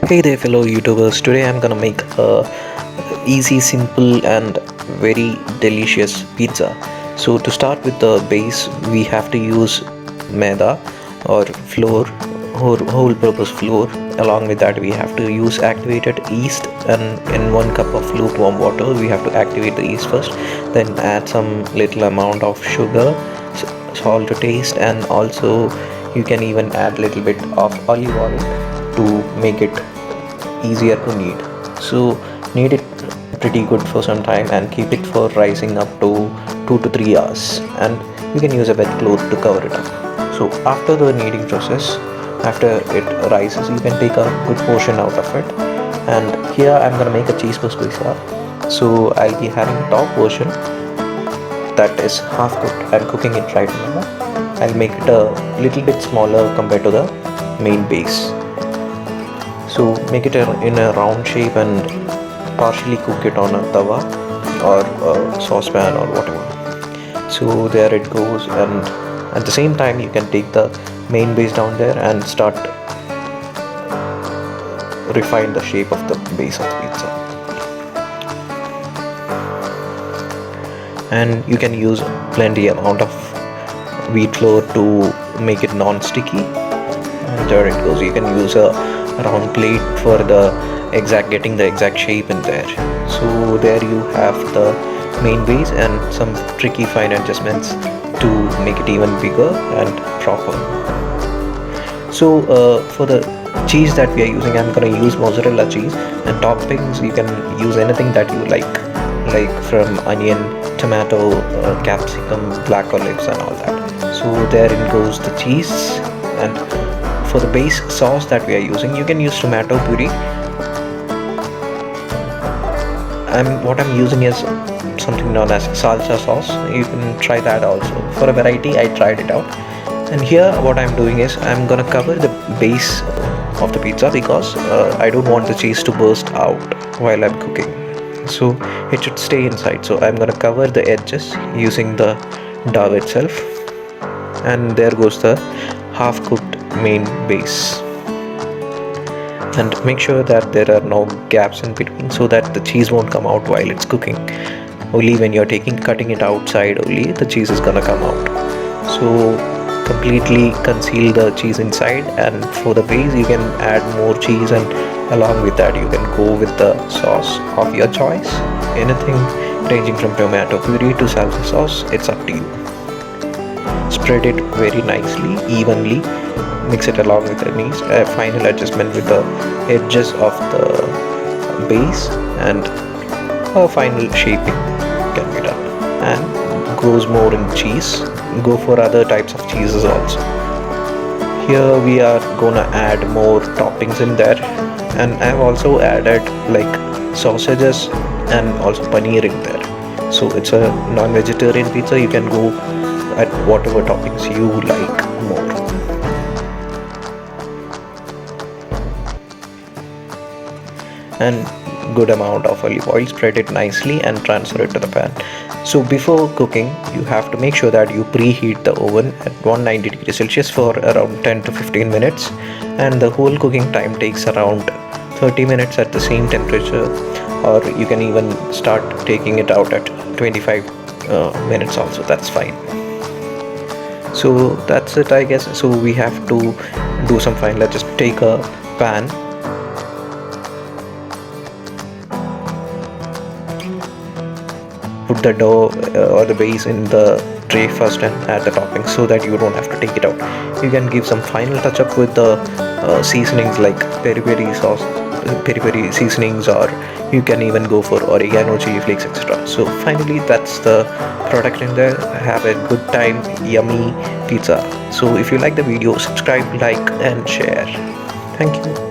Hey there fellow YouTubers, today I'm gonna make a easy, simple and very delicious pizza. So to start with the base, we have to use maida or flour, whole purpose flour. Along with that we have to use activated yeast, and in 1 cup of lukewarm water we have to activate the yeast first, then add some little amount of sugar, salt to taste, and also you can even add little bit of olive oil to make it easier to knead. So knead it pretty good for some time and keep it for rising up to 2 to 3 hours, and you can use a wet cloth to cover it up. So after the kneading process, after it rises, you can take a good portion out of it. And here I'm gonna make a cheese burst pizza. So I'll be having top version that is half cooked. I'm cooking it right now. I'll make it a little bit smaller compared to the main base. So make it in a round shape and partially cook it on a tawa or a saucepan or whatever. So there it goes, and at the same time you can take the main base down there and start refine the shape of the base of the pizza. And you can use plenty amount of wheat flour to make it non-sticky. And there it goes. You can use a round plate for getting the exact shape in there. So there you have the main base and some tricky fine adjustments to make it even bigger and proper. So for the cheese that we are using, I'm gonna use mozzarella cheese, and toppings you can use anything that you like from onion, tomato, capsicum, black olives and all that. So therein goes the cheese. And for the base sauce that we are using, you can use tomato puree. What I'm using is something known as salsa sauce. You can try that also. For a variety, I tried it out. And here what I'm doing is I'm gonna cover the base of the pizza because I don't want the cheese to burst out while I'm cooking. So it should stay inside. So I'm gonna cover the edges using the dough itself. And there goes the half cooked main base. And make sure that there are no gaps in between so that the cheese won't come out while it's cooking. Only when you're cutting it outside only the cheese is gonna come out. So completely conceal the cheese inside, and for the base you can add more cheese, and along with that you can go with the sauce of your choice. Anything ranging from tomato puree to salsa sauce, it's up to you. Spread it very nicely, evenly, mix it along with the knees. A final adjustment with the edges of the base, and a final shaping can be done. And goes more in cheese. Go for other types of cheeses also. Here we are gonna add more toppings in there, and I've also added like sausages and also paneer in there. So it's a non-vegetarian pizza. You can go at whatever toppings you like more. And good amount of olive oil, spread it nicely and transfer it to the pan. So before cooking, you have to make sure that you preheat the oven at 190 degrees Celsius for around 10 to 15 minutes, and the whole cooking time takes around 30 minutes at the same temperature, or you can even start taking it out at 25 minutes also, that's fine. So that's it, I guess. So we have to do some fine. Let's just take a pan, put the dough or the base in the tray first and add the toppings so that you don't have to take it out. You can give some final touch up with the seasonings like peri-peri sauce, peri-peri seasonings, or you can even go for oregano, chili flakes, etc. So finally that's the product in there. Have a good time, yummy pizza. So if you like the video, subscribe, like and share. Thank you.